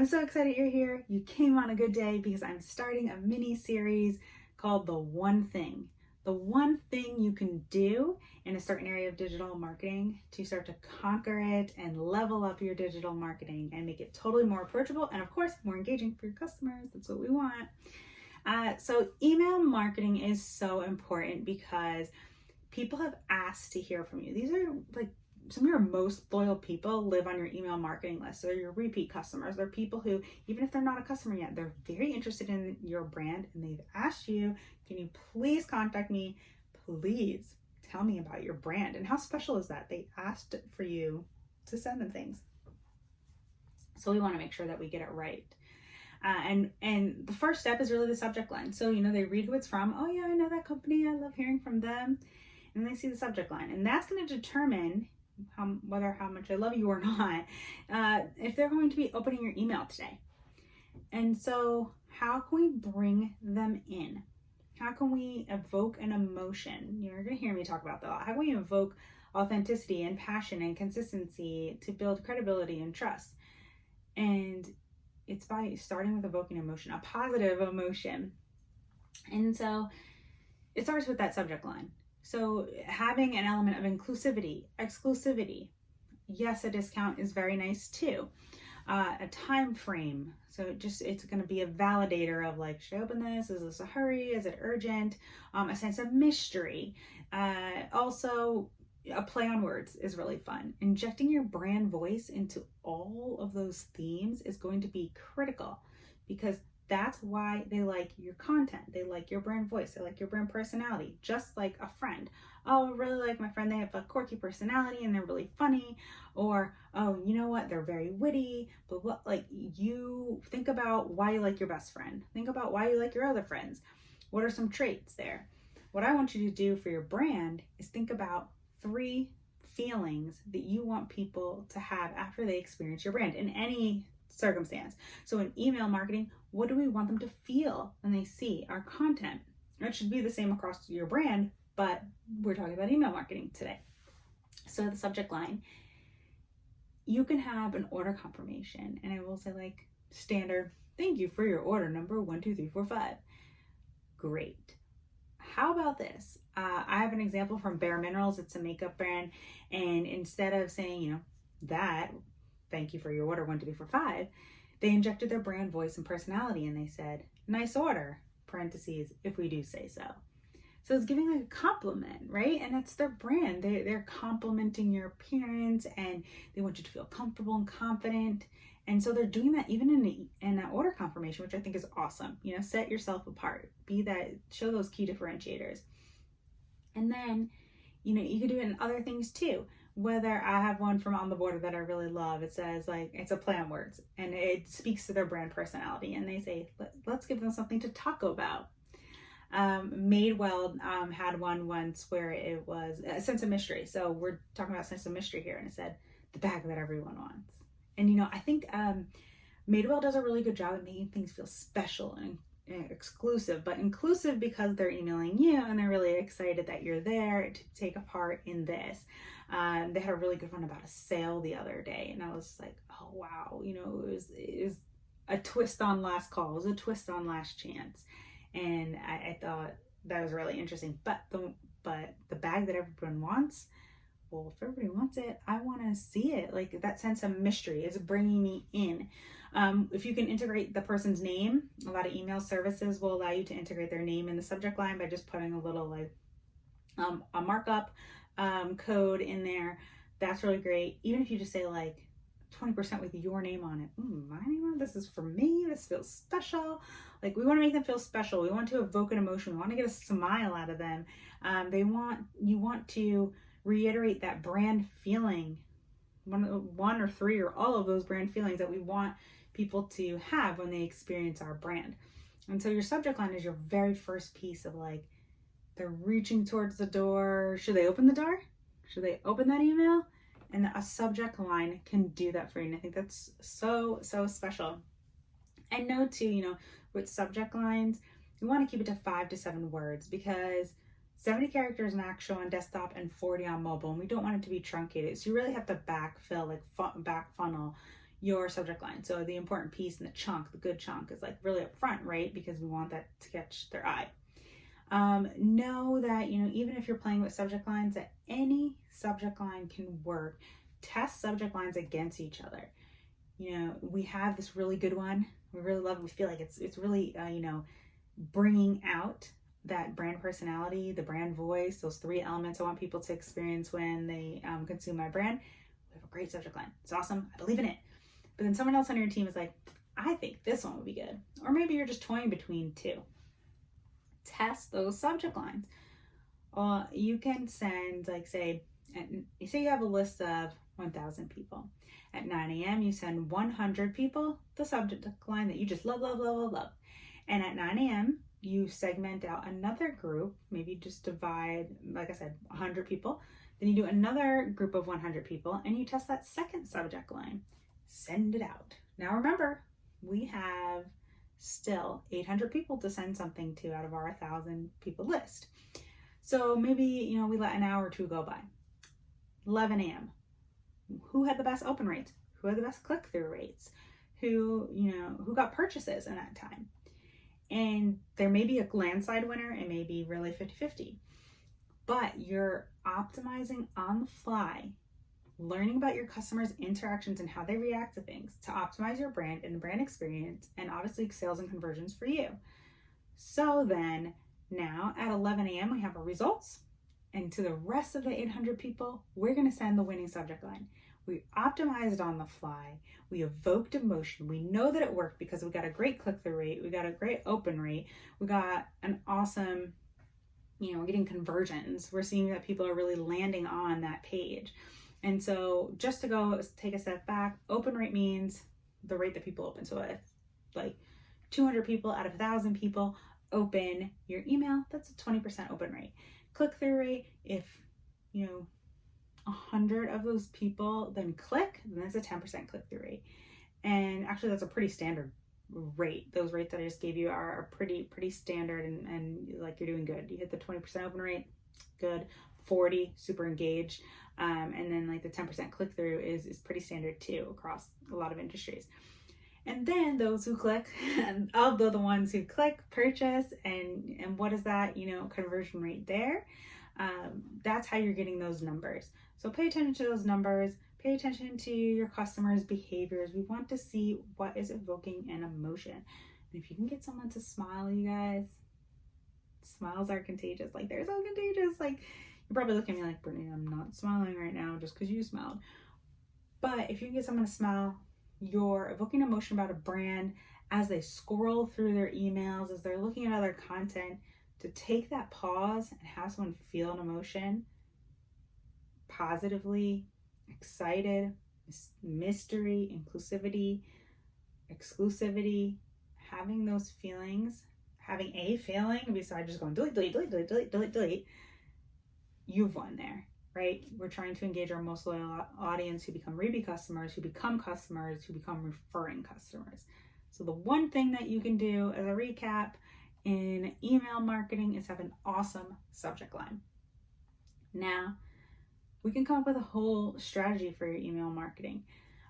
I'm so excited you're here. You came on a good day because I'm starting a mini series called The One Thing. The one thing you can do in a certain area of digital marketing to start to conquer it and level up your digital marketing and make it totally more approachable and, of course, more engaging for your customers. That's what we want. So email marketing is so important because people have asked to hear from you. These are like some of your most loyal people live on your email marketing list. So they're your repeat customers. They're people who, even if they're not a customer yet, they're very interested in your brand and they've asked you, can you please contact me? Please tell me about your brand. And how special is that? They asked for you to send them things. So we want to make sure that we get it right. And the first step is really the subject line. So, they read who it's from. Oh yeah, I know that company. I love hearing from them. And they see the subject line. And that's going to determine how much I love you or not, if they're going to be opening your email today. And so how can we bring them in? How can we evoke an emotion? You're going to hear me talk about that a lot. How can we evoke authenticity and passion and consistency to build credibility and trust? And it's by starting with evoking emotion, a positive emotion. And so it starts with that subject line. So having an element of inclusivity, exclusivity. Yes, a discount is very nice too. A time frame. So it's going to be a validator of like, should I open this? Is this a hurry? Is it urgent? A sense of mystery. Also, a play on words is really fun. Injecting your brand voice into all of those themes is going to be critical because that's why they like your content. They like your brand voice. They like your brand personality, just like a friend. Oh, I really like my friend. They have a quirky personality and they're really funny. Or, oh, you know what? They're very witty. But what, like, you think about why you like your best friend. Think about why you like your other friends. What are some traits there? What I want you to do for your brand is think about 3 feelings that you want people to have after they experience your brand in any circumstance. So in email marketing, what do we want them to feel when they see our content? It should be the same across your brand, but we're talking about email marketing today. So the subject line, you can have an order confirmation and it will say like standard, thank you for your order number 12345. Great. How about this? I have an example from Bare Minerals. It's a makeup brand. And instead of saying, thank you for your order 12345, they injected their brand voice and personality and they said, nice order, parentheses, if we do say so. So it's giving like a compliment, right? And that's their brand. They're complimenting your appearance and they want you to feel comfortable and confident. And so they're doing that even in that order confirmation, which I think is awesome. Set yourself apart, show those key differentiators. And then, you can do it in other things too. Whether I have one from On the Border that I really love, it says like, it's a play on words and it speaks to their brand personality. And they say, let's give them something to talk about. Madewell had one once where it was a sense of mystery. So we're talking about sense of mystery here. And it said, the bag that everyone wants. And, I think Madewell does a really good job at making things feel special and exclusive, but inclusive because they're emailing you and they're really excited that you're there to take a part in this. They had a really good one about a sale the other day. And I was like, oh, wow. It was a twist on last call. It was a twist on last chance. And I thought that was really interesting. But the bag that everyone wants, well, if everybody wants it, I want to see it. Like that sense of mystery is bringing me in. If you can integrate the person's name, a lot of email services will allow you to integrate their name in the subject line by just putting a little a markup code in there. That's really great. Even if you just say like 20% with your name on it. My name on it. This is for me. This feels special. Like we want to make them feel special. We want to evoke an emotion. We want to get a smile out of them. You want to reiterate that brand feeling, one or 3 or all of those brand feelings that we want people to have when they experience our brand. And so your subject line is your very first piece of like, they're reaching towards the door. Should they open the door? Should they open that email? And a subject line can do that for you. And I think that's so, so special. And note too, with subject lines, we want to keep it to 5 to 7 words because 70 characters max show on desktop and 40 on mobile. And we don't want it to be truncated. So you really have to backfill, back funnel your subject line. So the important piece and the chunk, the good chunk, is like really up front, right? Because we want that to catch their eye. Know that, even if you're playing with subject lines, that any subject line can work. Test subject lines against each other. We have this really good one. We really love it. We feel like it's really, bringing out that brand personality, the brand voice, those 3 elements I want people to experience when they consume my brand. We have a great subject line. It's awesome. I believe in it. But then someone else on your team is like, I think this one would be good. Or maybe you're just toying between 2. Test those subject lines. You can send, like, say you have a list of 1,000 people. At 9 a.m., you send 100 people the subject line that you just love, love, love, love, love. And at 9 a.m., you segment out another group. Maybe just divide, like I said, 100 people. Then you do another group of 100 people, and you test that second subject line. Send it out. Now remember, we have still 800 people to send something to out of our 1,000 people list. So maybe, we let an hour or 2 go by. 11 a.m. Who had the best open rates? Who had the best click-through rates? Who got purchases in that time? And there may be a landslide winner. It may be really 50-50. But you're optimizing on the fly, learning about your customers' interactions and how they react to things to optimize your brand and the brand experience, and obviously sales and conversions for you. So then now at 11 a.m. we have our results, and to the rest of the 800 people, we're going to send the winning subject line. We optimized on the fly. We evoked emotion. We know that it worked because we got a great click-through rate. We got a great open rate. We got an awesome, we're getting conversions. We're seeing that people are really landing on that page. And so just to go take a step back, open rate means the rate that people open. So if like 200 people out of 1,000 people open your email, that's a 20% open rate. Click-through rate, if 100 of those people then click, then that's a 10% click-through rate. And actually that's a pretty standard rate. Those rates that I just gave you are pretty standard, and like you're doing good. You hit the 20% open rate, good. 40, super engaged. And then like the 10% click-through is pretty standard too across a lot of industries. And then those who click, and of the ones who click, purchase, and what is that, conversion rate there? That's how you're getting those numbers. So pay attention to those numbers, pay attention to your customers' behaviors. We want to see what is evoking an emotion. And if you can get someone to smile, you guys, smiles are contagious. Like, they're so contagious. Like, you're probably looking at me like, Brittany, I'm not smiling right now just because you smiled. But if you can get someone to smile, you're evoking emotion about a brand as they scroll through their emails, as they're looking at other content. To take that pause and have someone feel an emotion, positively, excited, mystery, inclusivity, exclusivity, having those feelings, having a feeling besides just going delete, you've won there, right? We're trying to engage our most loyal audience who become repeat customers, who become referring customers. So the one thing that you can do as a recap in email marketing is have an awesome subject line. Now, we can come up with a whole strategy for your email marketing.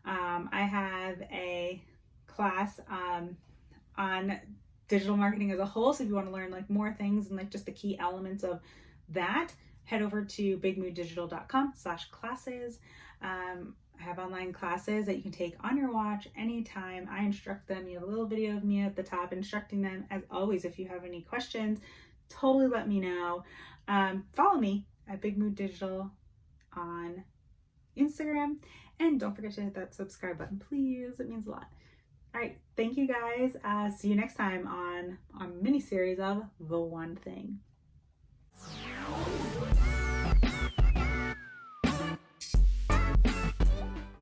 I have a class on digital marketing as a whole. So if you want to learn like more things and like just the key elements of that, head over to bigmooddigital.com/classes. I have online classes that you can take on your watch anytime. I instruct them. You have a little video of me at the top instructing them. As always, if you have any questions, totally let me know. Follow me at Big Mood Digital on Instagram. And don't forget to hit that subscribe button, please. It means a lot. All right. Thank you guys. See you next time on our mini series of The One Thing.